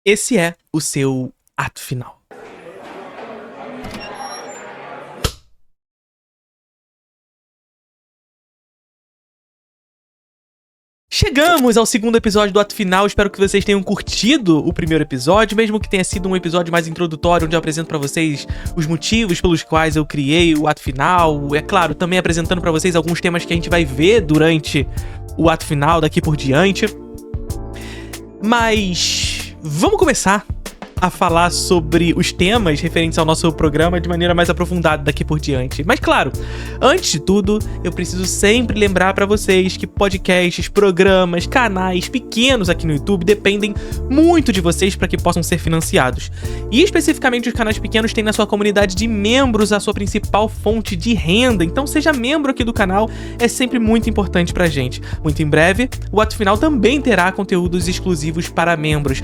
Esse é o seu ato final. Chegamos ao segundo episódio do ato final, espero que vocês tenham curtido o primeiro episódio, mesmo que tenha sido um episódio mais introdutório, onde eu apresento pra vocês os motivos pelos quais eu criei o ato final, é claro, também apresentando pra vocês alguns temas que a gente vai ver durante o ato final daqui por diante. Mas vamos começar a falar sobre os temas referentes ao nosso programa de maneira mais aprofundada daqui por diante. Mas claro, antes de tudo, eu preciso sempre lembrar pra vocês que podcasts, programas, canais pequenos aqui no YouTube dependem muito de vocês para que possam ser financiados. E especificamente os canais pequenos têm na sua comunidade de membros a sua principal fonte de renda, então seja membro aqui do canal, é sempre muito importante pra gente. Muito em breve, o ato final também terá conteúdos exclusivos para membros.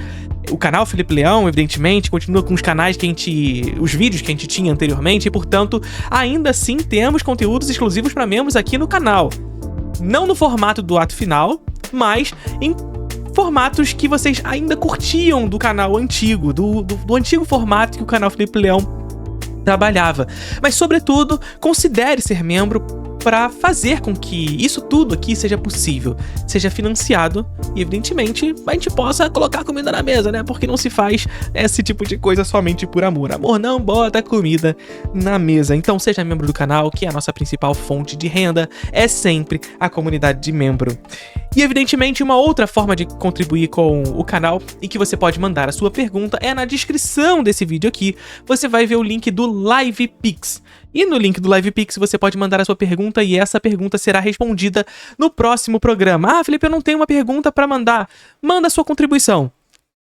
O canal Felipe Leão, evidentemente, continua com os canais os vídeos que a gente tinha anteriormente e, portanto, ainda assim temos conteúdos exclusivos para membros aqui no canal. Não no formato do ato final, mas em formatos que vocês ainda curtiam do canal antigo, do antigo formato que o canal Felipe Leão trabalhava. Mas, sobretudo, considere ser membro para fazer com que isso tudo aqui seja possível, seja financiado e, evidentemente, a gente possa colocar comida na mesa, né? Porque não se faz esse tipo de coisa somente por amor. Amor não bota comida na mesa. Então, seja membro do canal, que é a nossa principal fonte de renda, é sempre a comunidade de membro. E, evidentemente, uma outra forma de contribuir com o canal e que você pode mandar a sua pergunta é na descrição desse vídeo aqui. Você vai ver o link do LivePix. E no link do LivePix você pode mandar a sua pergunta e essa pergunta será respondida no próximo programa. Ah, Felipe, eu não tenho uma pergunta para mandar. Manda a sua contribuição.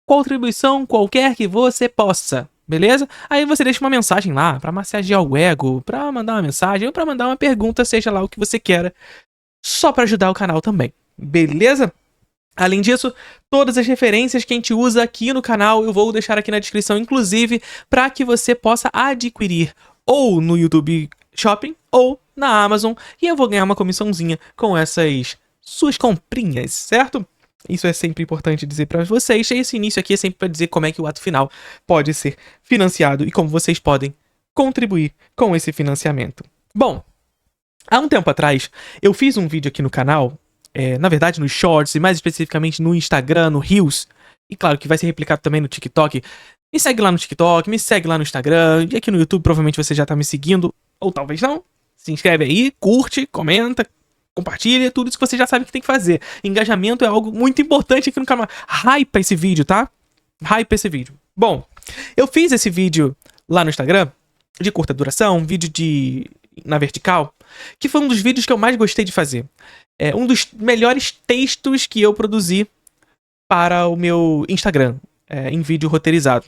Contribuição qualquer que você possa, beleza? Aí você deixa uma mensagem lá para massagear o ego, para mandar uma mensagem ou para mandar uma pergunta, seja lá o que você queira, só para ajudar o canal também, beleza? Além disso, todas as referências que a gente usa aqui no canal eu vou deixar aqui na descrição, inclusive para que você possa adquirir ou no YouTube Shopping ou na Amazon, e eu vou ganhar uma comissãozinha com essas suas comprinhas, certo? Isso é sempre importante dizer para vocês, e esse início aqui é sempre para dizer como é que o ato final pode ser financiado e como vocês podem contribuir com esse financiamento. Bom, há um tempo atrás eu fiz um vídeo aqui no canal, na verdade nos Shorts e mais especificamente no Instagram, no Reels, e claro que vai ser replicado também no TikTok. Me segue lá no TikTok, me segue lá no Instagram, e aqui no YouTube provavelmente você já tá me seguindo, ou talvez não. Se inscreve aí, curte, comenta, compartilha, tudo isso que você já sabe que tem que fazer. Engajamento é algo muito importante aqui no canal. Hypa esse vídeo, tá? Hypa esse vídeo. Bom, eu fiz esse vídeo lá no Instagram, de curta duração, um vídeo na vertical, que foi um dos vídeos que eu mais gostei de fazer. É um dos melhores textos que eu produzi para o meu Instagram, em vídeo roteirizado.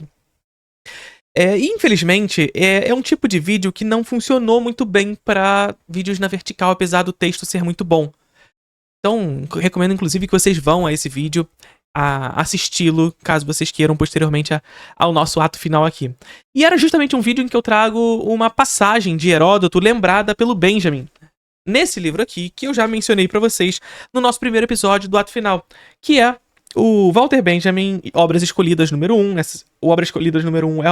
Infelizmente, é um tipo de vídeo que não funcionou muito bem para vídeos na vertical, apesar do texto ser muito bom. Então, recomendo inclusive que vocês vão a esse vídeo, a assisti-lo, caso vocês queiram posteriormente ao nosso ato final aqui. E era justamente um vídeo em que eu trago uma passagem de Heródoto lembrada pelo Benjamin, nesse livro aqui, que eu já mencionei para vocês no nosso primeiro episódio do ato final, que é o Walter Benjamin, Obras Escolhidas número 1. O Obras Escolhidas número 1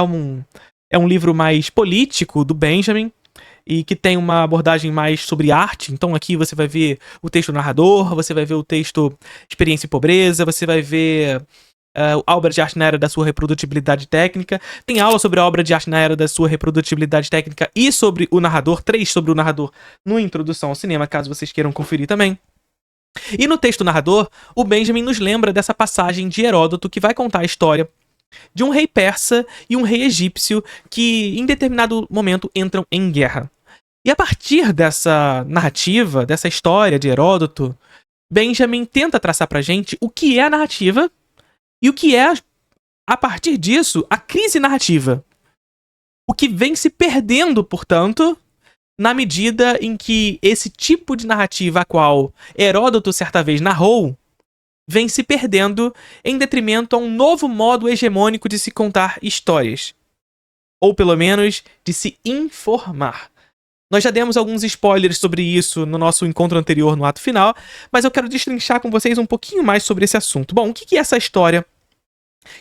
é um livro mais político do Benjamin e que tem uma abordagem mais sobre arte. Então aqui você vai ver o texto narrador, você vai ver o texto Experiência e Pobreza, você vai ver a obra de arte na era da sua reprodutibilidade técnica. Tem aula sobre a obra de arte na era da sua reprodutibilidade técnica e sobre o narrador, 3 sobre o narrador no Introdução ao Cinema, caso vocês queiram conferir também. E no texto narrador, o Benjamin nos lembra dessa passagem de Heródoto que vai contar a história de um rei persa e um rei egípcio que, em determinado momento, entram em guerra. E a partir dessa narrativa, dessa história de Heródoto, Benjamin tenta traçar pra gente o que é a narrativa e o que é, a partir disso, a crise narrativa. O que vem se perdendo, portanto, na medida em que esse tipo de narrativa a qual Heródoto certa vez narrou vem se perdendo em detrimento a um novo modo hegemônico de se contar histórias. Ou pelo menos de se informar. Nós já demos alguns spoilers sobre isso no nosso encontro anterior no ato final, mas eu quero destrinchar com vocês um pouquinho mais sobre esse assunto. Bom, o que é essa história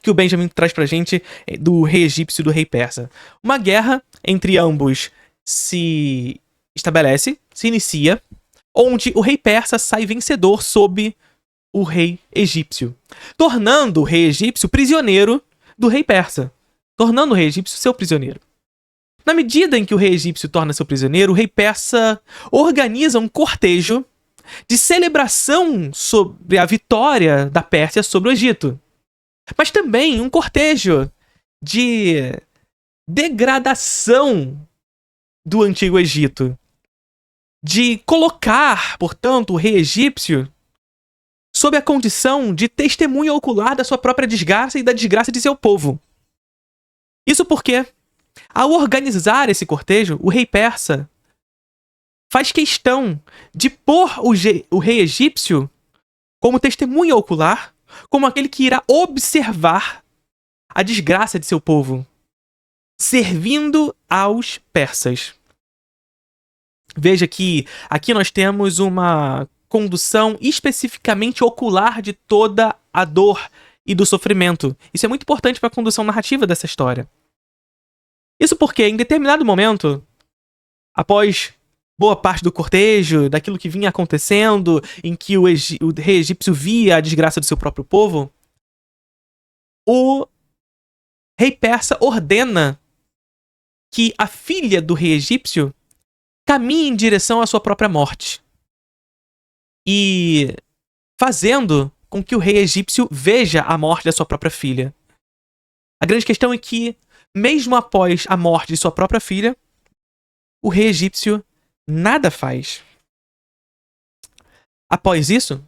que o Benjamin traz pra gente do rei egípcio e do rei persa. Uma guerra entre ambos se estabelece, se inicia, onde o rei persa sai vencedor sob o rei egípcio, tornando o rei egípcio prisioneiro do rei persa, tornando o rei egípcio seu prisioneiro. Na medida em que o rei egípcio torna seu prisioneiro, o rei persa organiza um cortejo de celebração sobre a vitória da Pérsia sobre o Egito, mas também um cortejo de degradação do Antigo Egito, de colocar, portanto, o rei egípcio sob a condição de testemunha ocular da sua própria desgraça e da desgraça de seu povo. Isso porque, ao organizar esse cortejo, o rei persa faz questão de pôr o rei egípcio como testemunha ocular, como aquele que irá observar a desgraça de seu povo, servindo aos persas. Veja que aqui nós temos uma condução especificamente ocular de toda a dor e do sofrimento. Isso é muito importante para a condução narrativa dessa história. Isso porque, em determinado momento, após boa parte do cortejo, daquilo que vinha acontecendo, em que o rei egípcio via a desgraça do seu próprio povo, o rei persa ordena que a filha do rei egípcio caminhe em direção à sua própria morte. E fazendo com que o rei egípcio veja a morte da sua própria filha. A grande questão é que, mesmo após a morte de sua própria filha, o rei egípcio nada faz. Após isso,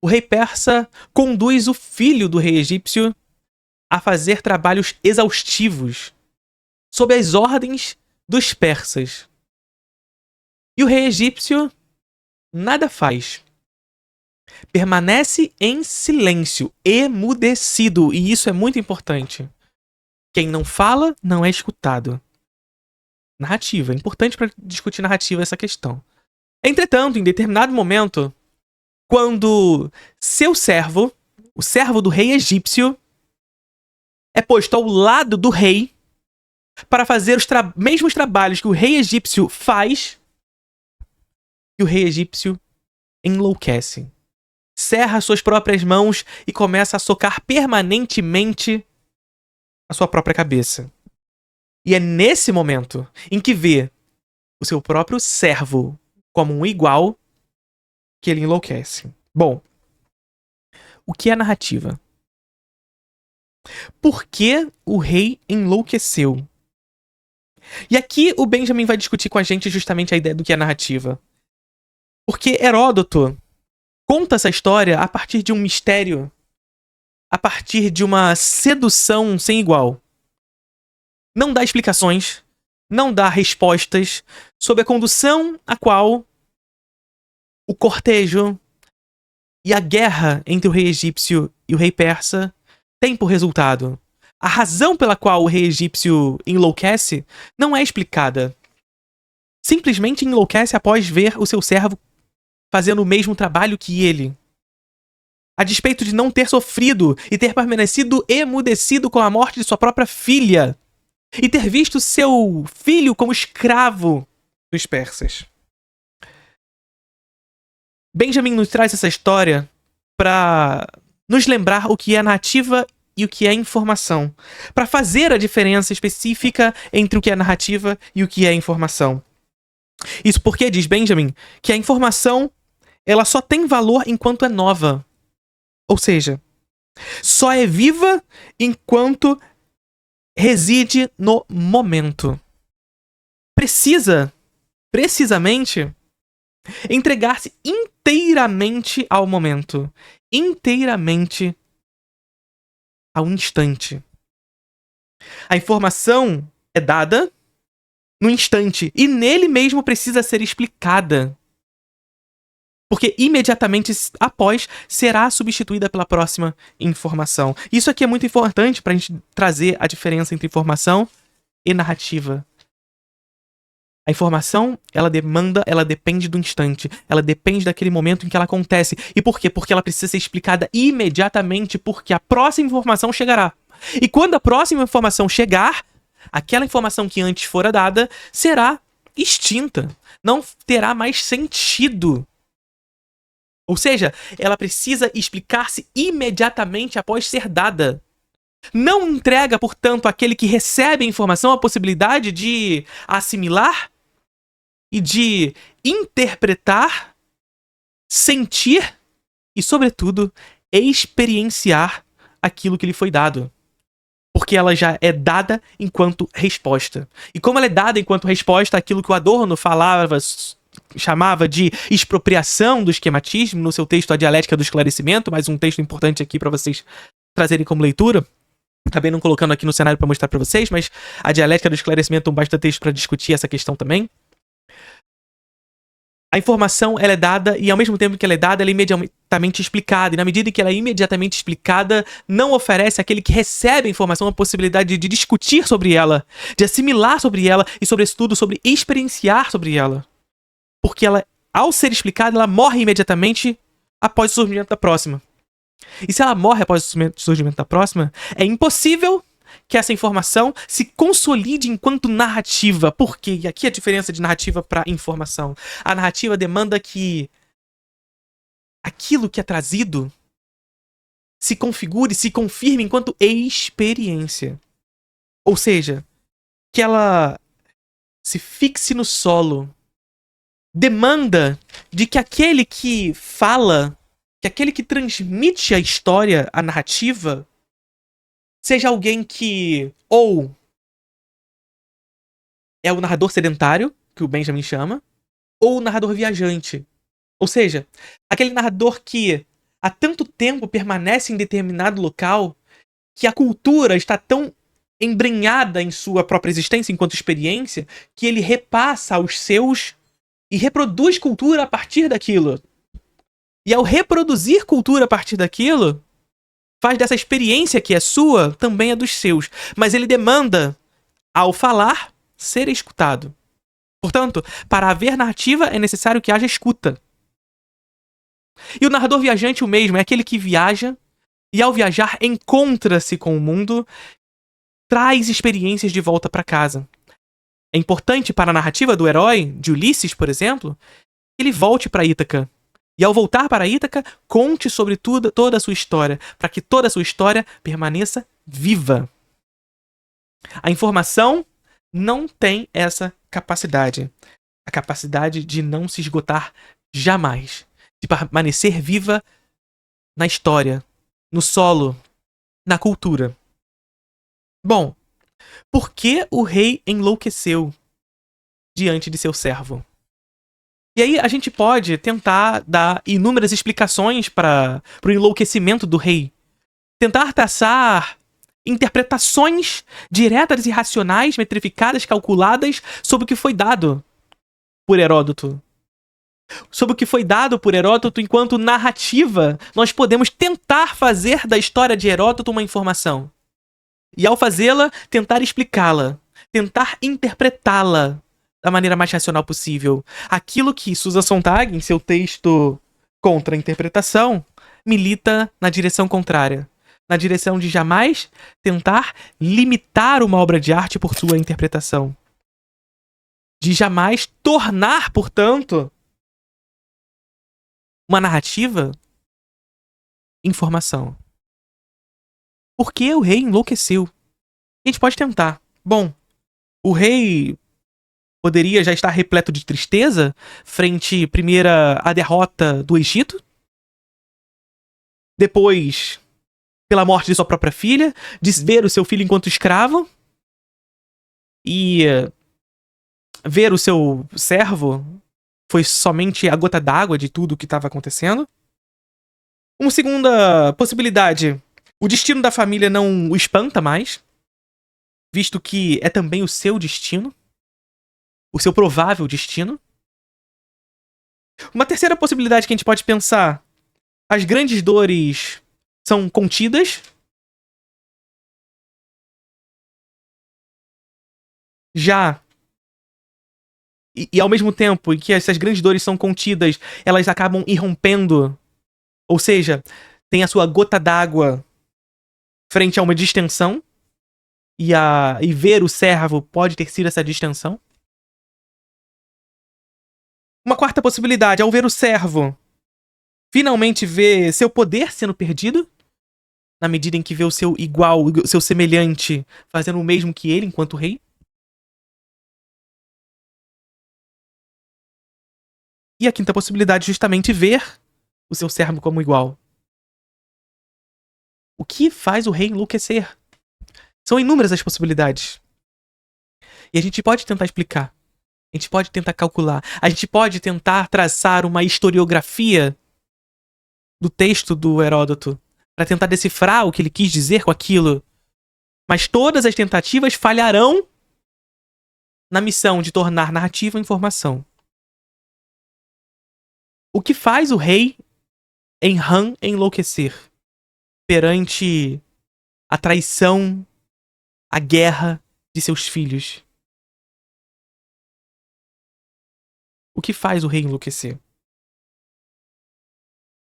o rei persa conduz o filho do rei egípcio a fazer trabalhos exaustivos sob as ordens dos persas. E o rei egípcio nada faz. Permanece em silêncio, emudecido, e isso é muito importante. Quem não fala não é escutado. Narrativa, é importante para discutir narrativa essa questão. Entretanto, em determinado momento, quando seu servo, o servo do rei egípcio, é posto ao lado do rei para fazer os mesmos trabalhos que o rei egípcio faz, e o rei egípcio enlouquece. Cerra suas próprias mãos e começa a socar permanentemente a sua própria cabeça. E é nesse momento em que vê o seu próprio servo como um igual que ele enlouquece. Bom, o que é narrativa? Por que o rei enlouqueceu? E aqui o Benjamin vai discutir com a gente justamente a ideia do que é narrativa. Porque Heródoto conta essa história a partir de um mistério, a partir de uma sedução sem igual. Não dá explicações, não dá respostas sobre a condução a qual o cortejo e a guerra entre o rei egípcio e o rei persa tem por resultado. A razão pela qual o rei egípcio enlouquece não é explicada. Simplesmente enlouquece após ver o seu servo fazendo o mesmo trabalho que ele. A despeito de não ter sofrido e ter permanecido emudecido com a morte de sua própria filha, e ter visto seu filho como escravo dos persas. Benjamin nos traz essa história para nos lembrar o que é narrativa e o que é informação, para fazer a diferença específica entre o que é narrativa e o que é informação. Isso porque, diz Benjamin, que a informação ela só tem valor enquanto é nova. Ou seja, só é viva enquanto reside no momento. Precisa, precisamente, entregar-se inteiramente ao momento. Inteiramente ao instante. A informação é dada no instante e nele mesmo precisa ser explicada. Porque imediatamente após será substituída pela próxima informação. Isso aqui é muito importante para a gente trazer a diferença entre informação e narrativa. A informação, ela depende do instante. Ela depende daquele momento em que ela acontece. E por quê? Porque ela precisa ser explicada imediatamente, porque a próxima informação chegará. E quando a próxima informação chegar, aquela informação que antes fora dada será extinta. Não terá mais sentido. Ou seja, ela precisa explicar-se imediatamente após ser dada. Não entrega, portanto, àquele que recebe a informação a possibilidade de assimilar e de interpretar, sentir e, sobretudo, experienciar aquilo que lhe foi dado. Porque ela já é dada enquanto resposta. E como ela é dada enquanto resposta àquilo que o Adorno chamava de expropriação do esquematismo no seu texto A Dialética do Esclarecimento, mais um texto importante aqui para vocês trazerem como leitura. Acabei não colocando aqui no cenário para mostrar para vocês, mas A Dialética do Esclarecimento é um baita texto para discutir essa questão também. A informação, ela é dada e ao mesmo tempo que ela é dada, ela é imediatamente explicada. E na medida em que ela é imediatamente explicada, não oferece àquele que recebe a informação a possibilidade de discutir sobre ela, de assimilar sobre ela e, sobretudo, sobre experienciar sobre ela. Porque ela, ao ser explicada, ela morre imediatamente após o surgimento da próxima. E se ela morre após o surgimento da próxima, é impossível que essa informação se consolide enquanto narrativa. Por quê? E aqui a diferença de narrativa para informação. A narrativa demanda que aquilo que é trazido se configure, se confirme enquanto experiência. Ou seja, que ela se fixe no solo. Demanda de que aquele que fala, que aquele que transmite a história, a narrativa, seja alguém que ou é o narrador sedentário, que o Benjamin chama, ou o narrador viajante. Ou seja, aquele narrador que há tanto tempo permanece em determinado local que a cultura está tão embrenhada em sua própria existência enquanto experiência que ele repassa aos seus e reproduz cultura a partir daquilo. E ao reproduzir cultura a partir daquilo, faz dessa experiência que é sua, também é dos seus. Mas ele demanda, ao falar, ser escutado. Portanto, para haver narrativa é necessário que haja escuta. E o narrador viajante o mesmo, é aquele que viaja e ao viajar encontra-se com o mundo, traz experiências de volta para casa. É importante para a narrativa do herói, de Ulisses, por exemplo, que ele volte para Ítaca. E ao voltar para Ítaca, conte sobre toda a sua história, para que toda a sua história permaneça viva. A informação não tem essa capacidade. A capacidade de não se esgotar jamais. De permanecer viva na história, no solo, na cultura. Bom, por que o rei enlouqueceu diante de seu servo? E aí a gente pode tentar dar inúmeras explicações para o enlouquecimento do rei. Tentar traçar interpretações diretas e racionais, metrificadas, calculadas sobre o que foi dado por Heródoto. Sobre o que foi dado por Heródoto enquanto narrativa, nós podemos tentar fazer da história de Heródoto uma informação. E ao fazê-la, tentar explicá-la, tentar interpretá-la da maneira mais racional possível. Aquilo que Susan Sontag, em seu texto Contra a Interpretação, milita na direção contrária. Na direção de jamais tentar limitar uma obra de arte por sua interpretação. De jamais tornar, portanto, uma narrativa informação. Por que o rei enlouqueceu? A gente pode tentar. Bom, o rei poderia já estar repleto de tristeza frente, primeira, à derrota do Egito. Depois, pela morte de sua própria filha, de ver o seu filho enquanto escravo. E ver o seu servo foi somente a gota d'água de tudo o que estava acontecendo. Uma segunda possibilidade, o destino da família não o espanta mais, visto que é também o seu destino, o seu provável destino. Uma terceira possibilidade que a gente pode pensar, as grandes dores são contidas. Já e ao mesmo tempo em que essas grandes dores são contidas, elas acabam irrompendo. Ou seja, tem a sua gota d'água frente a uma distensão. E ver o servo pode ter sido essa distensão. Uma quarta possibilidade, ao ver o servo, finalmente ver seu poder sendo perdido, na medida em que vê o seu igual, o seu semelhante, fazendo o mesmo que ele enquanto rei. E a quinta possibilidade, justamente ver o seu servo como igual. O que faz o rei enlouquecer? São inúmeras as possibilidades. E a gente pode tentar explicar. A gente pode tentar calcular. A gente pode tentar traçar uma historiografia do texto do Heródoto para tentar decifrar o que ele quis dizer com aquilo. Mas todas as tentativas falharão na missão de tornar narrativa informação. O que faz o rei Enran enlouquecer perante a traição, a guerra de seus filhos? O que faz o rei enlouquecer?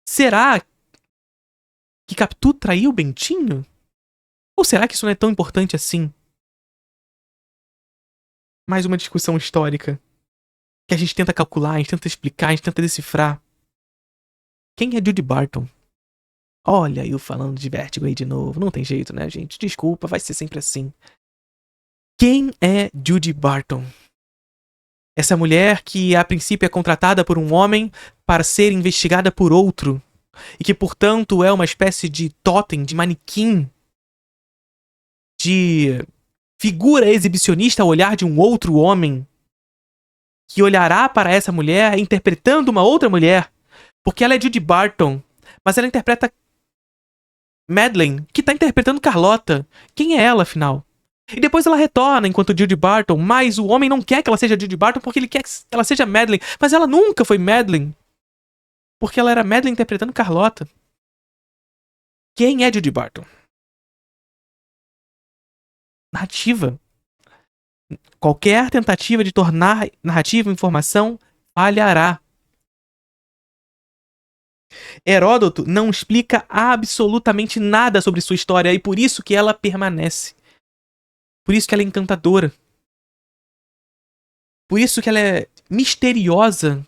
Será que Capitu traiu Bentinho? Ou será que isso não é tão importante assim? Mais uma discussão histórica que a gente tenta calcular, a gente tenta explicar, a gente tenta decifrar. Quem é Judy Barton? Olha, eu falando de Vértigo aí de novo. Não tem jeito, né, gente? Desculpa, vai ser sempre assim. Quem é Judy Barton? Essa mulher que a princípio é contratada por um homem para ser investigada por outro. E que, portanto, é uma espécie de totem, de manequim, de figura exibicionista ao olhar de um outro homem, que olhará para essa mulher interpretando uma outra mulher, porque ela é Judy Barton, mas ela interpreta Madeleine, que tá interpretando Carlota. Quem é ela, afinal? E depois ela retorna enquanto Judy Barton, mas o homem não quer que ela seja Judy Barton porque ele quer que ela seja Madeleine, mas ela nunca foi Madeleine, porque ela era Madeleine interpretando Carlota. Quem é Judy Barton? Narrativa. Qualquer tentativa de tornar narrativa informação falhará. Heródoto não explica absolutamente nada sobre sua história e por isso que ela permanece. Por isso que ela é encantadora. Por isso que ela é misteriosa.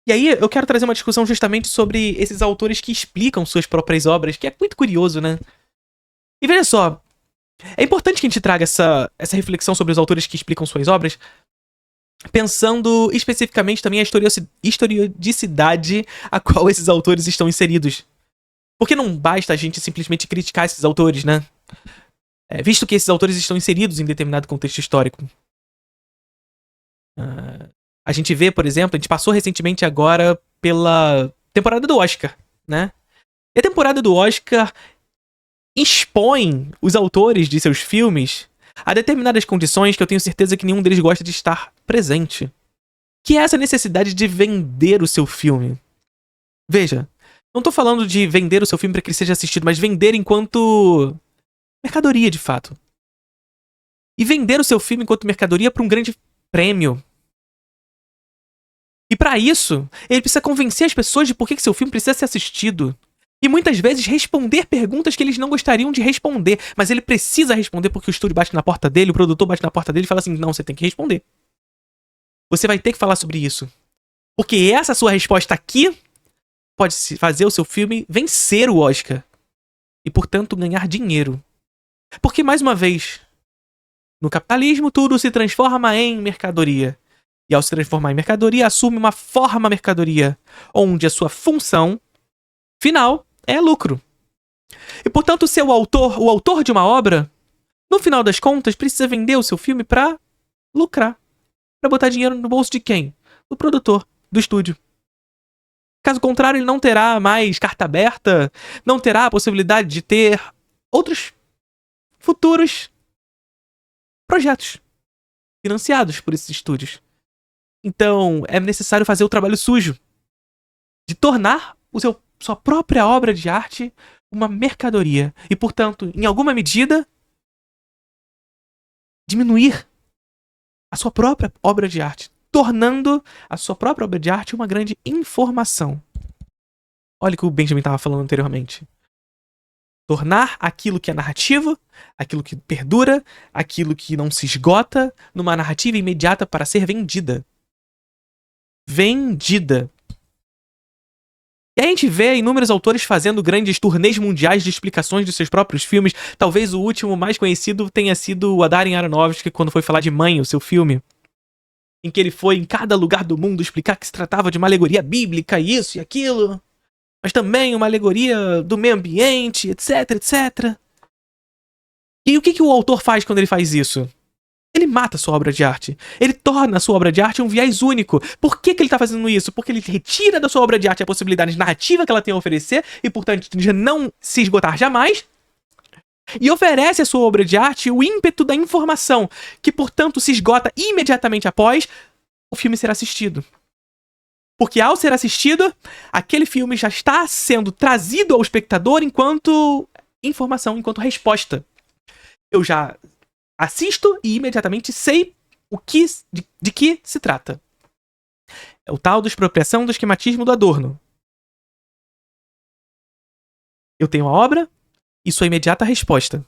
E aí eu quero trazer uma discussão justamente sobre esses autores que explicam suas próprias obras, que é muito curioso, né? E veja só, é importante que a gente traga essa reflexão sobre os autores que explicam suas obras, pensando especificamente também a historiodicidade a qual esses autores estão inseridos. Porque não basta a gente simplesmente criticar esses autores, né? Visto que esses autores estão inseridos em determinado contexto histórico. A gente vê, por exemplo, a gente passou recentemente agora pela temporada do Oscar, né? E a temporada do Oscar expõe os autores de seus filmes a determinadas condições que eu tenho certeza que nenhum deles gosta de estar presente. Que é essa necessidade de vender o seu filme. Veja, não tô falando de vender o seu filme para que ele seja assistido, mas vender enquanto mercadoria, de fato. E vender o seu filme enquanto mercadoria para um grande prêmio. E para isso, ele precisa convencer as pessoas de por que seu filme precisa ser assistido. E muitas vezes responder perguntas que eles não gostariam de responder. Mas ele precisa responder porque o estúdio bate na porta dele, o produtor bate na porta dele e fala assim, não, você tem que responder. Você vai ter que falar sobre isso. Porque essa sua resposta aqui pode fazer o seu filme vencer o Oscar. E, portanto, ganhar dinheiro. Porque, mais uma vez, no capitalismo tudo se transforma em mercadoria. E ao se transformar em mercadoria, assume uma forma mercadoria, onde a sua função final é lucro. E, portanto, o autor de uma obra, no final das contas, precisa vender o seu filme pra lucrar. Pra botar dinheiro no bolso de quem? Do produtor, do estúdio. Caso contrário, ele não terá mais carta aberta, não terá a possibilidade de ter outros futuros projetos financiados por esses estúdios. Então, é necessário fazer o trabalho sujo de tornar sua própria obra de arte uma mercadoria. E, portanto, em alguma medida, diminuir a sua própria obra de arte, tornando a sua própria obra de arte uma grande informação. Olha o que o Benjamin estava falando anteriormente. Tornar aquilo que é narrativo, aquilo que perdura, aquilo que não se esgota, numa narrativa imediata para ser vendida. Vendida. E a gente vê inúmeros autores fazendo grandes turnês mundiais de explicações dos seus próprios filmes. Talvez o último mais conhecido tenha sido o Darren Aronofsky, quando foi falar de Mãe, o seu filme. Em que ele foi em cada lugar do mundo explicar que se tratava de uma alegoria bíblica, isso e aquilo. Mas também uma alegoria do meio ambiente, etc, etc. E o que o autor faz quando ele faz isso? Ele mata a sua obra de arte. Ele torna a sua obra de arte um viés único. Por que ele tá fazendo isso? Porque ele retira da sua obra de arte a possibilidade narrativa que ela tem a oferecer e, portanto, de não se esgotar jamais. E oferece à sua obra de arte o ímpeto da informação, que, portanto, se esgota imediatamente após o filme ser assistido. Porque ao ser assistido, aquele filme já está sendo trazido ao espectador enquanto informação, enquanto resposta. Eu já assisto e imediatamente sei de que se trata. É o tal da expropriação do esquematismo do Adorno. Eu tenho a obra e sua imediata resposta.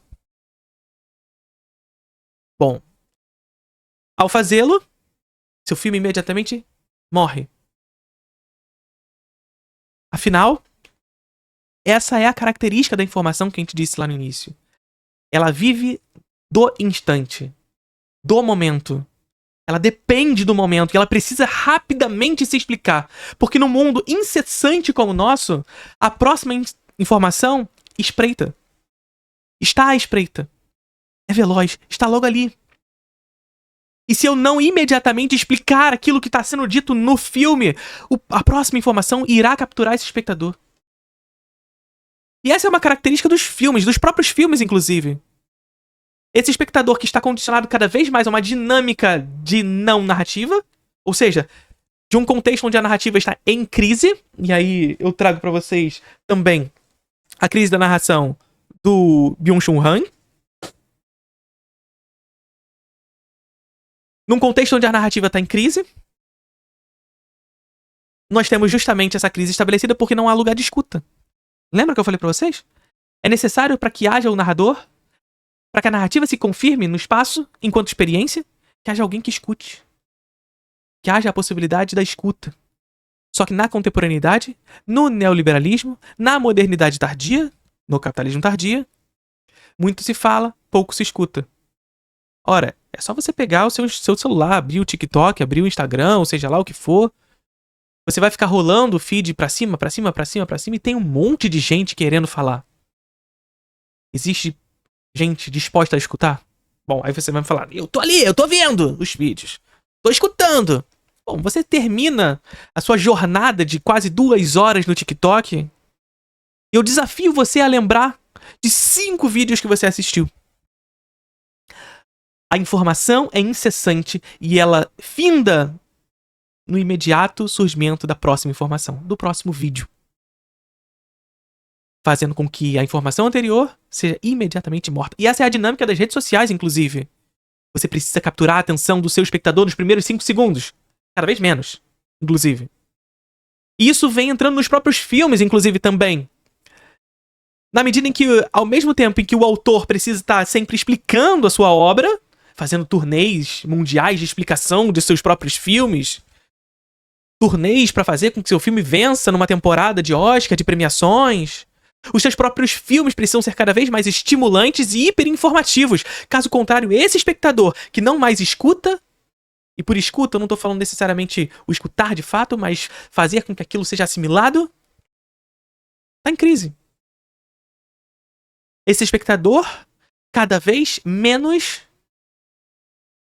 Bom, ao fazê-lo, seu filme imediatamente morre. Afinal, essa é a característica da informação que a gente disse lá no início. Ela vive do instante, do momento. Ela depende do momento e ela precisa rapidamente se explicar. Porque no mundo incessante como o nosso, a próxima informação espreita. Está à espreita. É veloz, está logo ali. E se eu não imediatamente explicar aquilo que está sendo dito no filme, a próxima informação irá capturar esse espectador. E essa é uma característica dos filmes, dos próprios filmes, inclusive. Esse espectador que está condicionado cada vez mais a uma dinâmica de não narrativa, ou seja, de um contexto onde a narrativa está em crise, e aí eu trago para vocês também a crise da narração do Byung-Chul Han. Num contexto onde a narrativa está em crise, nós temos justamente essa crise estabelecida porque não há lugar de escuta. Lembra que eu falei para vocês? É necessário para que haja o narrador, para que a narrativa se confirme no espaço, enquanto experiência, que haja alguém que escute. Que haja a possibilidade da escuta. Só que na contemporaneidade, no neoliberalismo, na modernidade tardia, no capitalismo tardia, muito se fala, pouco se escuta. Ora, é só você pegar o seu celular, abrir o TikTok, abrir o Instagram, ou seja lá o que for. Você vai ficar rolando o feed pra cima, pra cima, pra cima, pra cima, e tem um monte de gente querendo falar. Existe gente disposta a escutar? Bom, aí você vai me falar, eu tô ali, eu tô vendo os vídeos. Tô escutando. Bom, você termina a sua jornada de quase 2 horas no TikTok e eu desafio você a lembrar de 5 vídeos que você assistiu. A informação é incessante e ela finda no imediato surgimento da próxima informação, do próximo vídeo. Fazendo com que a informação anterior seja imediatamente morta. E essa é a dinâmica das redes sociais, inclusive. Você precisa capturar a atenção do seu espectador nos primeiros 5 segundos. Cada vez menos, inclusive. E isso vem entrando nos próprios filmes, inclusive, também. Na medida em que, ao mesmo tempo em que o autor precisa estar sempre explicando a sua obra, fazendo turnês mundiais de explicação de seus próprios filmes, turnês para fazer com que seu filme vença numa temporada de Oscar, de premiações, os seus próprios filmes precisam ser cada vez mais estimulantes e hiperinformativos. Caso contrário, esse espectador que não mais escuta, e por escuta eu não estou falando necessariamente o escutar de fato, mas fazer com que aquilo seja assimilado, está em crise. Esse espectador cada vez menos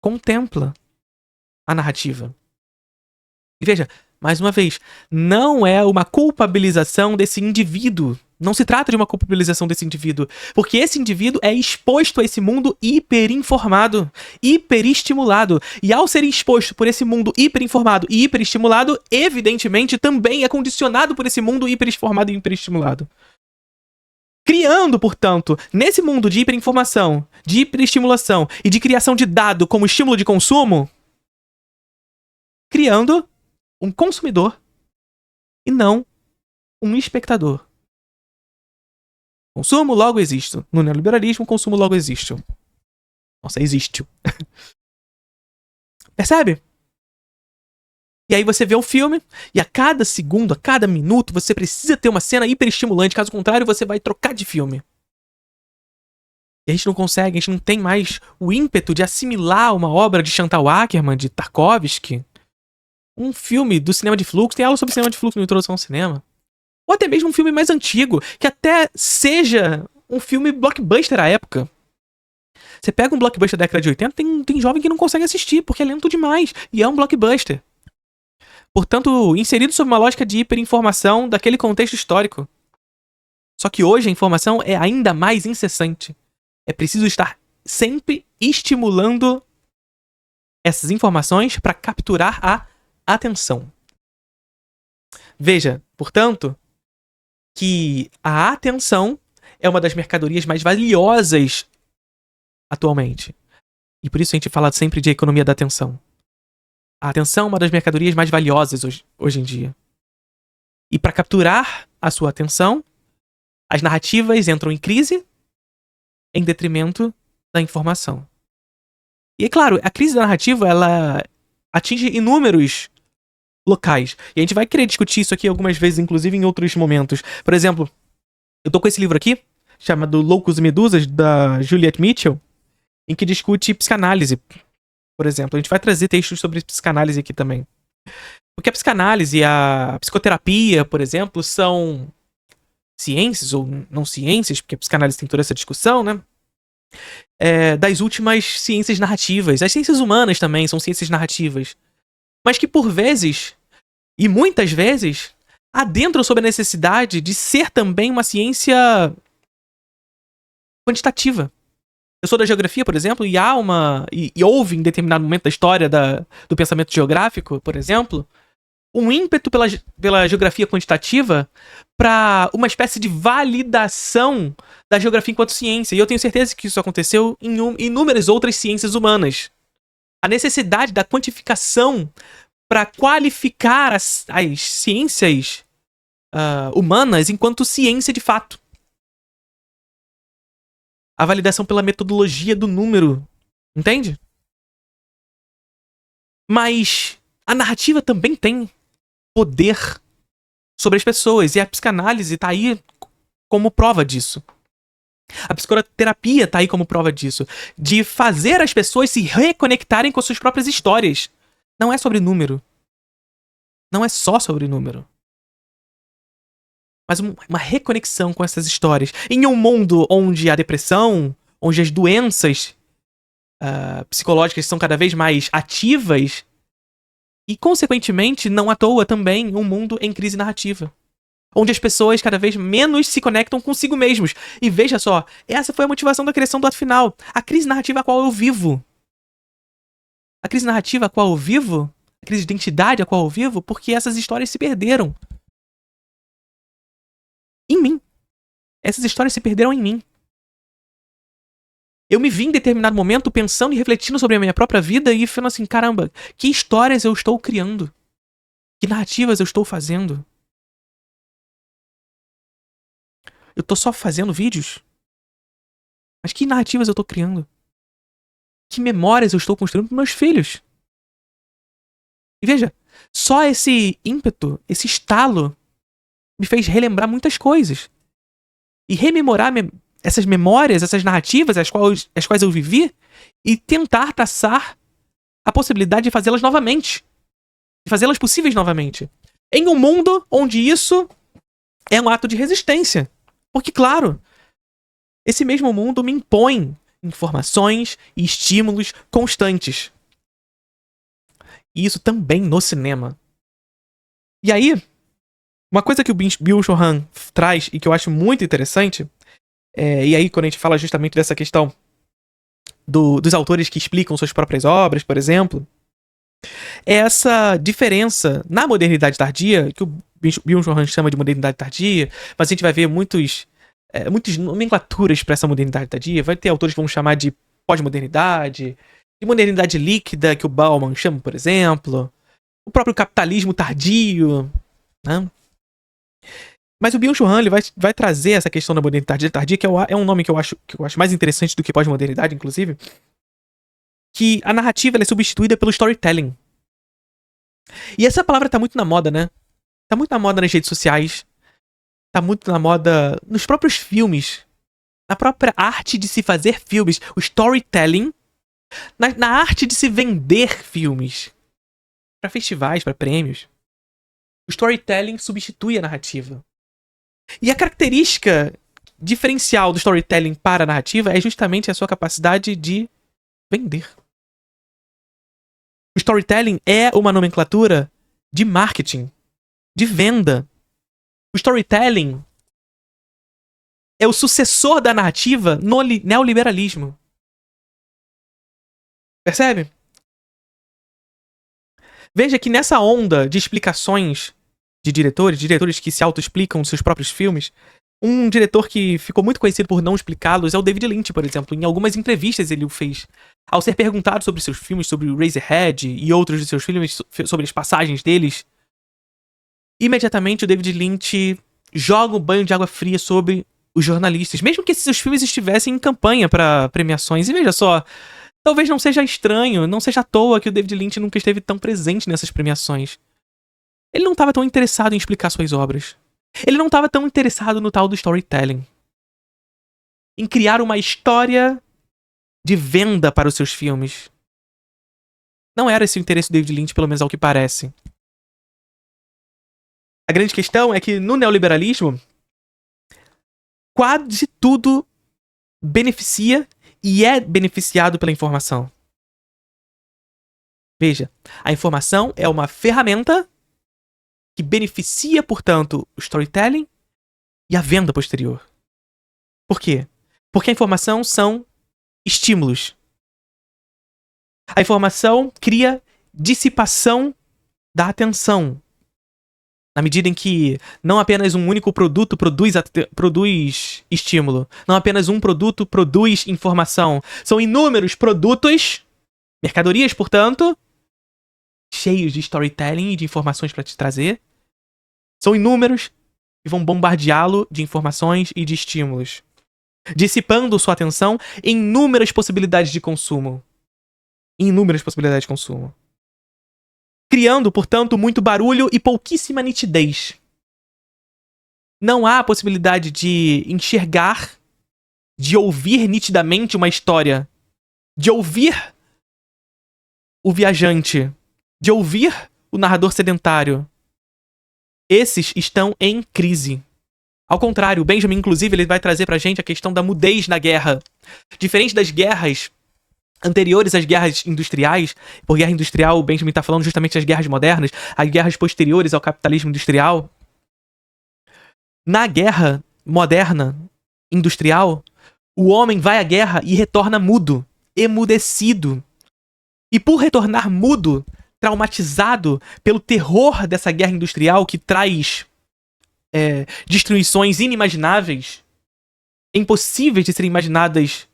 contempla a narrativa. E veja, mais uma vez, não é uma culpabilização desse indivíduo. Não se trata de uma culpabilização desse indivíduo, porque esse indivíduo é exposto a esse mundo hiperinformado, hiperestimulado. E ao ser exposto por esse mundo hiperinformado e hiperestimulado, evidentemente também é condicionado por esse mundo hiperinformado e hiperestimulado. Criando, portanto, nesse mundo de hiperinformação, de hiperestimulação e de criação de dado como estímulo de consumo, criando um consumidor e não um espectador. Consumo, logo existo. No neoliberalismo, consumo, logo existo. Nossa, existe. Percebe? E aí você vê o filme, e a cada segundo, a cada minuto, você precisa ter uma cena hiperestimulante. Caso contrário, você vai trocar de filme. E a gente não consegue, a gente não tem mais o ímpeto de assimilar uma obra de Chantal Akerman, de Tarkovsky. Um filme do cinema de fluxo. Tem aula sobre cinema de fluxo no Introdução ao Cinema. Ou até mesmo um filme mais antigo, que até seja um filme blockbuster à época. Você pega um blockbuster da década de 80, tem jovem que não consegue assistir, porque é lento demais. E é um blockbuster. Portanto, inserido sob uma lógica de hiperinformação daquele contexto histórico. Só que hoje a informação é ainda mais incessante. É preciso estar sempre estimulando essas informações para capturar a atenção. Veja, portanto, que a atenção é uma das mercadorias mais valiosas atualmente. E por isso a gente fala sempre de economia da atenção. A atenção é uma das mercadorias mais valiosas hoje em dia. E para capturar a sua atenção, as narrativas entram em crise em detrimento da informação. E é claro, a crise da narrativa, ela atinge inúmeros locais. E a gente vai querer discutir isso aqui algumas vezes, inclusive em outros momentos. Por exemplo, eu tô com esse livro aqui, chamado Loucos e Medusas, da Juliet Mitchell, em que discute psicanálise. Por exemplo, a gente vai trazer textos sobre psicanálise aqui também. Porque a psicanálise e a psicoterapia, por exemplo, são ciências ou não ciências, porque a psicanálise tem toda essa discussão, né? Das últimas ciências narrativas. As ciências humanas também são ciências narrativas. Mas que por vezes, e muitas vezes, adentram sob a necessidade de ser também uma ciência quantitativa. Eu sou da geografia, por exemplo, e há e houve em determinado momento da história do pensamento geográfico, por exemplo, um ímpeto pela geografia quantitativa para uma espécie de validação da geografia enquanto ciência. E eu tenho certeza que isso aconteceu em inúmeras outras ciências humanas. A necessidade da quantificação para qualificar as ciências humanas enquanto ciência de fato. A validação pela metodologia do número. Entende? Mas a narrativa também tem poder sobre as pessoas. E a psicanálise tá aí como prova disso. A psicoterapia tá aí como prova disso. De fazer as pessoas se reconectarem com suas próprias histórias. Não é sobre número. Não é só sobre número. Mas uma reconexão com essas histórias. Em um mundo onde a depressão, onde as doenças psicológicas são cada vez mais ativas, e consequentemente, não à toa também, um mundo em crise narrativa. Onde as pessoas cada vez menos se conectam consigo mesmos. E veja só, essa foi a motivação da criação do ato final. A crise narrativa a qual eu vivo. A crise narrativa a qual eu vivo, a crise de identidade a qual eu vivo, porque essas histórias se perderam. Em mim. Essas histórias se perderam em mim. Eu me vi em determinado momento pensando e refletindo sobre a minha própria vida e falando assim, caramba, que histórias eu estou criando? Que narrativas eu estou fazendo? Eu tô só fazendo vídeos? Mas que narrativas eu tô criando? Que memórias eu estou construindo para meus filhos? E veja, só esse ímpeto, esse estalo, me fez relembrar muitas coisas. E rememorar essas memórias, essas narrativas as quais eu vivi, e tentar traçar a possibilidade de fazê-las novamente. De fazê-las possíveis novamente. Em um mundo onde isso é um ato de resistência. Porque, claro, esse mesmo mundo me impõe informações e estímulos constantes. E isso também no cinema. E aí, uma coisa que o Byung-Chul Han traz e que eu acho muito interessante, e aí quando a gente fala justamente dessa questão dos autores que explicam suas próprias obras, por exemplo, é essa diferença na modernidade tardia, que o Byung-Chul Han chama de modernidade tardia, mas a gente vai ver muitos muitas nomenclaturas para essa modernidade tardia. Vai ter autores que vão chamar de pós-modernidade, de modernidade líquida, que o Bauman chama, por exemplo. O próprio capitalismo tardio, né? Mas o Byung-Chul Han ele vai trazer essa questão da modernidade tardia, que é um nome que eu acho mais interessante do que pós-modernidade, inclusive. Que a narrativa ela é substituída pelo storytelling. E essa palavra tá muito na moda, né? Tá muito na moda nas redes sociais. Tá muito na moda nos próprios filmes. Na própria arte de se fazer filmes. O storytelling. Na arte de se vender filmes. Pra festivais, pra prêmios. O storytelling substitui a narrativa. E a característica diferencial do storytelling para a narrativa é justamente a sua capacidade de vender. O storytelling é uma nomenclatura de marketing, de venda. O storytelling é o sucessor da narrativa no neoliberalismo. Percebe? Veja que nessa onda de explicações de diretores que se auto-explicam nos seus próprios filmes, um diretor que ficou muito conhecido por não explicá-los é o David Lynch, por exemplo. Em algumas entrevistas ele o fez. Ao ser perguntado sobre seus filmes, sobre o Eraserhead e outros de seus filmes, sobre as passagens deles, imediatamente o David Lynch joga um banho de água fria sobre os jornalistas, mesmo que esses seus filmes estivessem em campanha para premiações. E veja só, talvez não seja estranho, não seja à toa que o David Lynch nunca esteve tão presente nessas premiações. Ele não estava tão interessado em explicar suas obras. Ele não estava tão interessado no tal do storytelling. Em criar uma história de venda para os seus filmes. Não era esse o interesse do David Lynch, pelo menos ao que parece. A grande questão é que no neoliberalismo, quase tudo beneficia e é beneficiado pela informação. Veja, a informação é uma ferramenta que beneficia, portanto, o storytelling e a venda posterior. Por quê? Porque a informação são estímulos. A informação cria dissipação da atenção. Na medida em que não apenas um único produto produz estímulo. Não apenas um produto produz informação. São inúmeros produtos, mercadorias, portanto, cheios de storytelling e de informações para te trazer. São inúmeros e vão bombardeá-lo de informações e de estímulos, dissipando sua atenção em inúmeras possibilidades de consumo. Criando, portanto, muito barulho e pouquíssima nitidez. Não há a possibilidade de enxergar, de ouvir nitidamente uma história, de ouvir o viajante, de ouvir o narrador sedentário. Esses estão em crise. Ao contrário, o Benjamin, inclusive, ele vai trazer pra gente a questão da mudez na guerra. Diferente das guerras anteriores às guerras industriais, por guerra industrial, o Benjamin tá falando justamente das guerras modernas, as guerras posteriores ao capitalismo industrial. Na guerra moderna, industrial, o homem vai à guerra e retorna mudo, emudecido. E por retornar mudo, traumatizado pelo terror dessa guerra industrial que traz destruições inimagináveis, impossíveis de serem imaginadas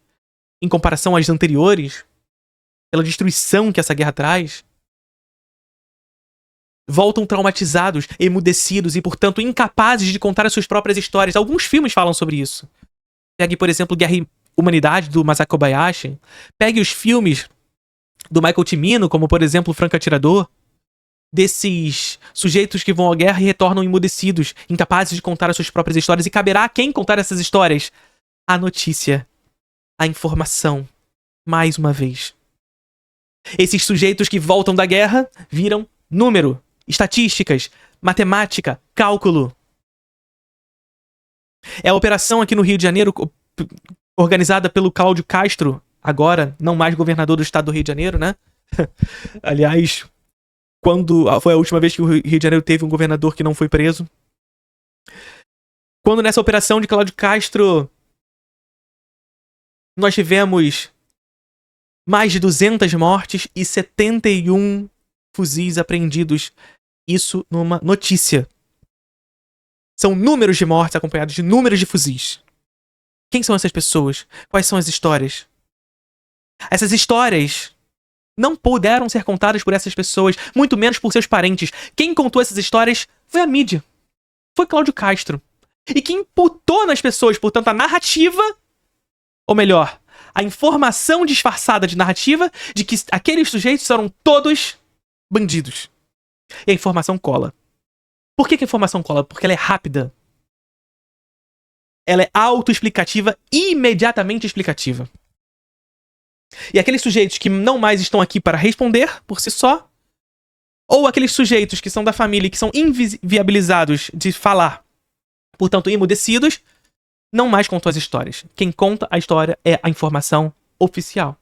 em comparação às anteriores, pela destruição que essa guerra traz, voltam traumatizados, emudecidos e, portanto, incapazes de contar as suas próprias histórias. Alguns filmes falam sobre isso. Pegue, por exemplo, Guerra e Humanidade, do Masaki Kobayashi. Pegue os filmes do Michael Cimino, como, por exemplo, O Franco Atirador. Desses sujeitos que vão à guerra e retornam emudecidos, incapazes de contar as suas próprias histórias. E caberá a quem contar essas histórias? A notícia. A informação. Mais uma vez. Esses sujeitos que voltam da guerra viram número, estatísticas, matemática, cálculo. É a operação aqui no Rio de Janeiro, organizada pelo Cláudio Castro, agora não mais governador do estado do Rio de Janeiro, né? Aliás, quando foi a última vez que o Rio de Janeiro teve um governador que não foi preso? Quando nessa operação de Cláudio Castro nós tivemos mais de 200 mortes e 71 fuzis apreendidos. Isso numa notícia. São números de mortes acompanhados de números de fuzis. Quem são essas pessoas? Quais são as histórias? Essas histórias não puderam ser contadas por essas pessoas, muito menos por seus parentes. Quem contou essas histórias foi a mídia. Foi Cláudio Castro. E que imputou nas pessoas, portanto, a narrativa, ou melhor, a informação disfarçada de narrativa de que aqueles sujeitos eram todos bandidos. E a informação cola. Por que a informação cola? Porque ela é rápida. Ela é autoexplicativa e imediatamente explicativa. E aqueles sujeitos que não mais estão aqui para responder por si só, ou aqueles sujeitos que são da família e que são inviabilizados de falar, portanto emudecidos, não mais contam as histórias. Quem conta a história é a informação oficial.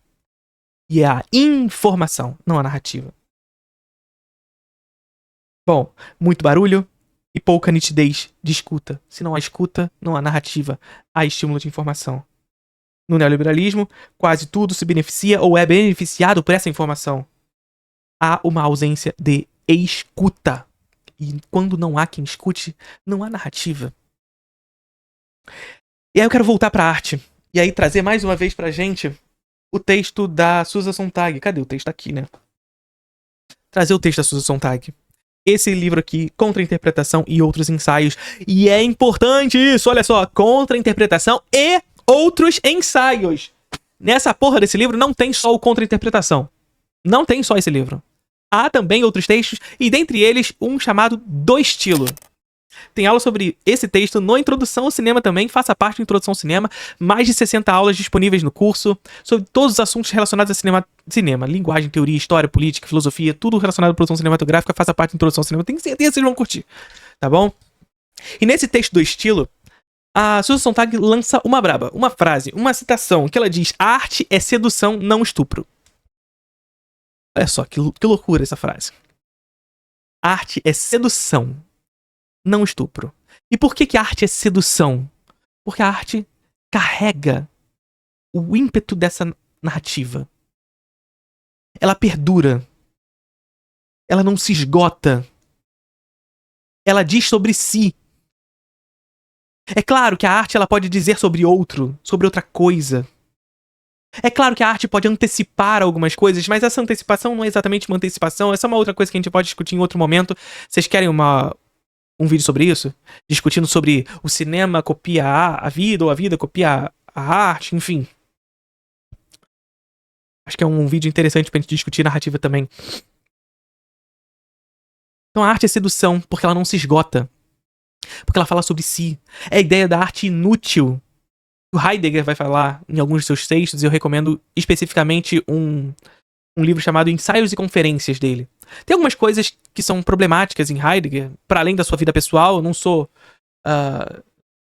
E é a informação, não a narrativa. Bom, muito barulho e pouca nitidez de escuta. Se não há escuta, não há narrativa, há estímulo de informação. No neoliberalismo, quase tudo se beneficia ou é beneficiado por essa informação. Há uma ausência de escuta. E quando não há quem escute, não há narrativa. E aí eu quero voltar pra arte. E aí trazer mais uma vez pra gente o texto da Susan Sontag. Cadê o texto? Tá aqui, né? Trazer o texto da Susan Sontag. Esse livro aqui, Contra-Interpretação e Outros Ensaios. E é importante isso, olha só. Contra-Interpretação e Outros Ensaios. Nessa porra desse livro não tem só o Contra-Interpretação. Não tem só esse livro. Há também outros textos, e dentre eles, um chamado Do Estilo. Tem aula sobre esse texto no Introdução ao Cinema também, faça parte do Introdução ao Cinema. Mais de 60 aulas disponíveis no curso, sobre todos os assuntos relacionados a cinema, linguagem, teoria, história, política, filosofia, tudo relacionado à produção cinematográfica, faça parte do Introdução ao Cinema. Tenho certeza que vocês vão curtir, tá bom? E nesse texto Do Estilo, a Susan Sontag lança uma braba, uma frase, uma citação, que ela diz: a arte é sedução, não estupro. Olha só, que loucura essa frase. A arte é sedução, não estupro. E por que a arte é sedução? Porque a arte carrega o ímpeto dessa narrativa. Ela perdura. Ela não se esgota. Ela diz sobre si. É claro que a arte ela pode dizer sobre outro, sobre outra coisa. É claro que a arte pode antecipar algumas coisas, mas essa antecipação não é exatamente uma antecipação, essa é uma outra coisa que a gente pode discutir em outro momento. Vocês querem um vídeo sobre isso? Discutindo sobre o cinema copia a vida, ou a vida copia a arte, enfim. Acho que é um vídeo interessante pra gente discutir narrativa também. Então a arte é sedução, porque ela não se esgota. Porque ela fala sobre si. É a ideia da arte inútil. O Heidegger vai falar em alguns de seus textos, e eu recomendo especificamente um livro chamado Ensaios e Conferências dele. Tem algumas coisas que são problemáticas em Heidegger, para além da sua vida pessoal. Eu não sou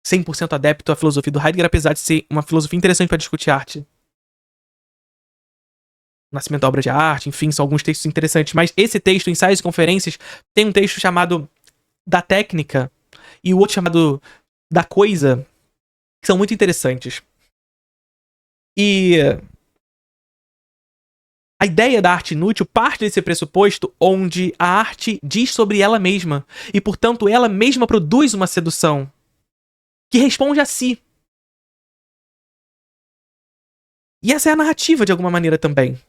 100% adepto à filosofia do Heidegger, apesar de ser uma filosofia interessante para discutir arte. Nascimento da obra de arte, enfim, são alguns textos interessantes. Mas esse texto, Ensaios e Conferências, tem um texto chamado Da Técnica e o outro chamado Da Coisa, que são muito interessantes. E a ideia da arte inútil parte desse pressuposto onde a arte diz sobre ela mesma e, portanto, ela mesma produz uma sedução que responde a si. E essa é a narrativa, de alguma maneira, também.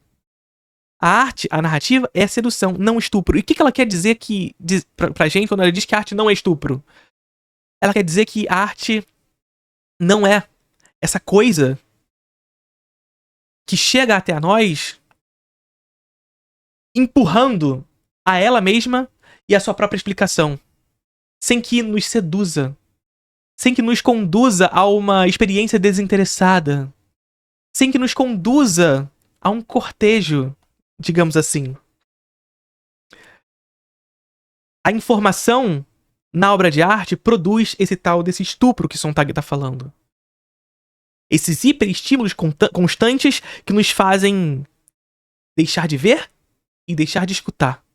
A arte, a narrativa, é sedução, não estupro. E o que ela quer dizer pra gente quando ela diz que a arte não é estupro? Ela quer dizer que a arte não é essa coisa que chega até a nós empurrando a ela mesma e a sua própria explicação, sem que nos seduza, sem que nos conduza a uma experiência desinteressada, sem que nos conduza a um cortejo, digamos assim. A informação na obra de arte produz desse estupro que Sontag está falando. Esses hiperestímulos constantes que nos fazem deixar de ver e deixar de escutar.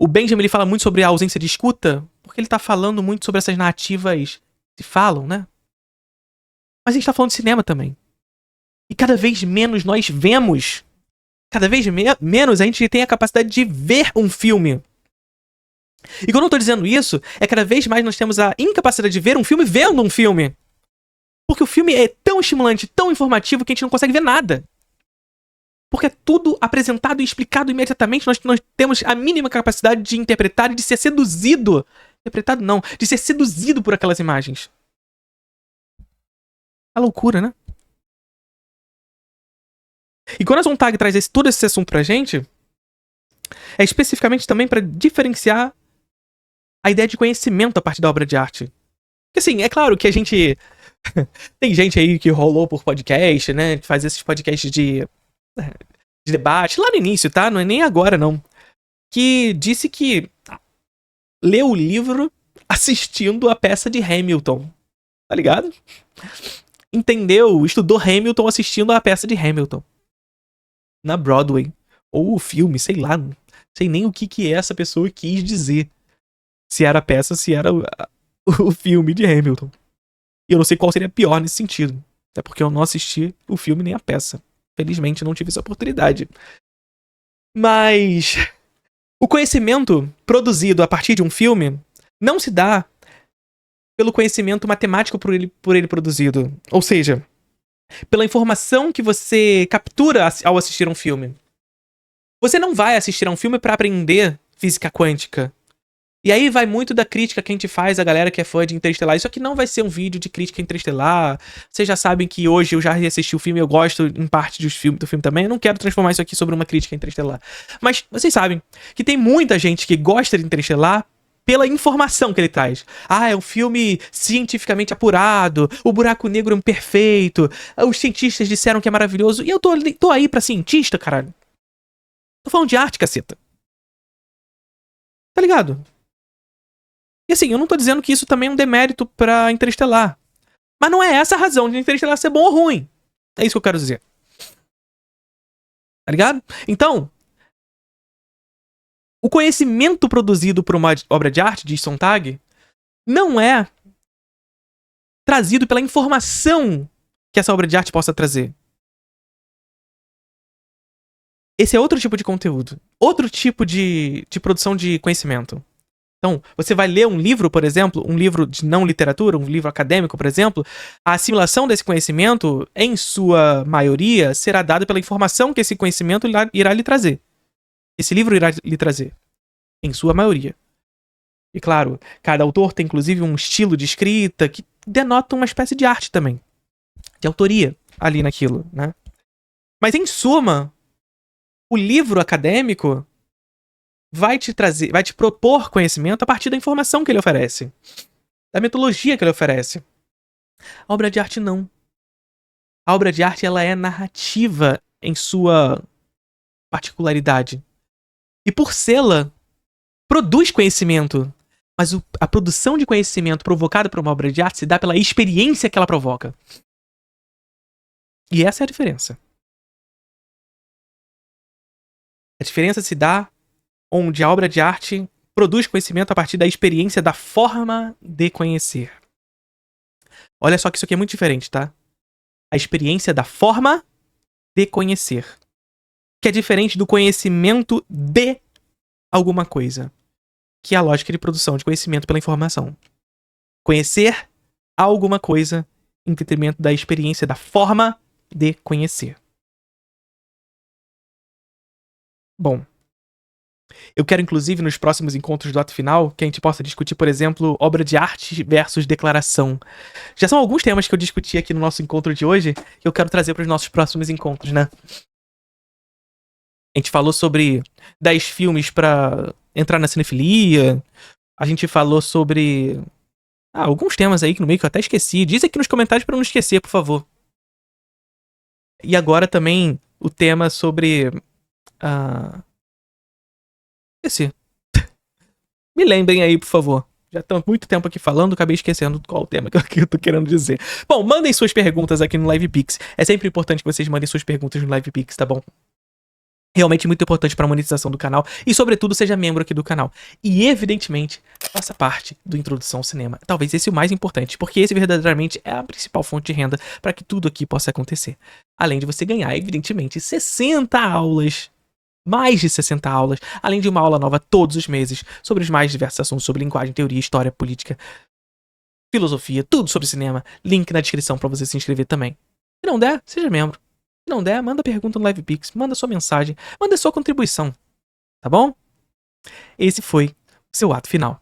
O Benjamin ele fala muito sobre a ausência de escuta, porque ele está falando muito sobre essas narrativas que se falam, né? Mas a gente está falando de cinema também. E cada vez menos nós vemos. Cada vez menos a gente tem a capacidade de ver um filme. E quando eu tô dizendo isso, é cada vez mais nós temos a incapacidade de ver um filme vendo um filme. Porque o filme é tão estimulante, tão informativo, que a gente não consegue ver nada. Porque é tudo apresentado e explicado imediatamente. Nós temos a mínima capacidade de interpretar e de ser seduzido. Interpretado não, de ser seduzido por aquelas imagens. A loucura, né? E quando a Sontag traz todo esse assunto pra gente, é especificamente também pra diferenciar a ideia de conhecimento a partir da obra de arte. Porque assim, é claro que a gente... Tem gente aí que rolou por podcast, né? Que faz esses podcasts de debate, lá no início, tá? Não é nem agora, não. Que disse que leu o livro assistindo a peça de Hamilton. Tá ligado? Entendeu? Estudou Hamilton assistindo a peça de Hamilton. Na Broadway. Ou o filme, sei lá. Não sei nem o que essa pessoa quis dizer. Se era a peça, se era o filme de Hamilton. E eu não sei qual seria pior nesse sentido. Até porque eu não assisti o filme nem a peça. Felizmente não tive essa oportunidade. Mas o conhecimento produzido a partir de um filme não se dá pelo conhecimento matemático por ele produzido. Ou seja, pela informação que você captura ao assistir a um filme. Você não vai assistir a um filme para aprender física quântica. E aí vai muito da crítica que a gente faz, a galera que é fã de Interestelar. Isso aqui não vai ser um vídeo de crítica Interestelar. Vocês já sabem que hoje eu já reassisti o filme, eu gosto em parte do filme também. Eu não quero transformar isso aqui sobre uma crítica Interestelar. Mas vocês sabem que tem muita gente que gosta de Interestelar pela informação que ele traz. Ah, é um filme cientificamente apurado, o buraco negro é perfeito, os cientistas disseram que é maravilhoso, e eu tô aí pra cientista, caralho. Tô falando de arte, caceta. Tá ligado? E assim, eu não tô dizendo que isso também é um demérito pra Interestelar. Mas não é essa a razão de Interestelar ser bom ou ruim. É isso que eu quero dizer. Tá ligado? Então, o conhecimento produzido por uma obra de arte, diz Sontag, não é trazido pela informação que essa obra de arte possa trazer. Esse é outro tipo de conteúdo. Outro tipo de produção de conhecimento. Então, você vai ler um livro, por exemplo, um livro de não literatura, um livro acadêmico, por exemplo, a assimilação desse conhecimento, em sua maioria, será dada pela informação que esse conhecimento irá lhe trazer. Esse livro irá lhe trazer. Em sua maioria. E claro, cada autor tem inclusive um estilo de escrita que denota uma espécie de arte também. De autoria ali naquilo, né? Mas em suma, o livro acadêmico vai te propor conhecimento a partir da informação que ele oferece. Da metodologia que ele oferece. A obra de arte não. A obra de arte, ela é narrativa em sua particularidade. E por sê-la, produz conhecimento. Mas a produção de conhecimento provocada por uma obra de arte se dá pela experiência que ela provoca. E essa é a diferença. A diferença se dá onde a obra de arte produz conhecimento a partir da experiência da forma de conhecer. Olha só que isso aqui é muito diferente, tá? A experiência da forma de conhecer. Que é diferente do conhecimento de alguma coisa. Que é a lógica de produção de conhecimento pela informação. Conhecer alguma coisa em detrimento da experiência da forma de conhecer. Bom, eu quero, inclusive, nos próximos encontros do ato final, que a gente possa discutir, por exemplo, obra de arte versus declaração. Já são alguns temas que eu discuti aqui no nosso encontro de hoje, que eu quero trazer para os nossos próximos encontros, né? A gente falou sobre 10 filmes pra entrar na cinefilia. A gente falou sobre alguns temas aí que no meio que eu até esqueci. Diz aqui nos comentários pra eu não esquecer, por favor. E agora também o tema sobre... Esqueci. Me lembrem aí, por favor. Já estamos muito tempo aqui falando, acabei esquecendo qual o tema que eu tô querendo dizer. Bom, mandem suas perguntas aqui no LivePix. É sempre importante que vocês mandem suas perguntas no LivePix, tá bom? Realmente muito importante para a monetização do canal e, sobretudo, seja membro aqui do canal. E, evidentemente, faça parte do Introdução ao Cinema. Talvez esse é o mais importante, porque esse verdadeiramente é a principal fonte de renda para que tudo aqui possa acontecer. Além de você ganhar, evidentemente, 60 aulas, mais de 60 aulas, além de uma aula nova todos os meses sobre os mais diversos assuntos, sobre linguagem, teoria, história, política, filosofia, tudo sobre cinema. Link na descrição pra você se inscrever também. Se não der, seja membro. Se não der, manda pergunta no LivePix, manda sua mensagem, manda sua contribuição, tá bom? Esse foi o seu ato final.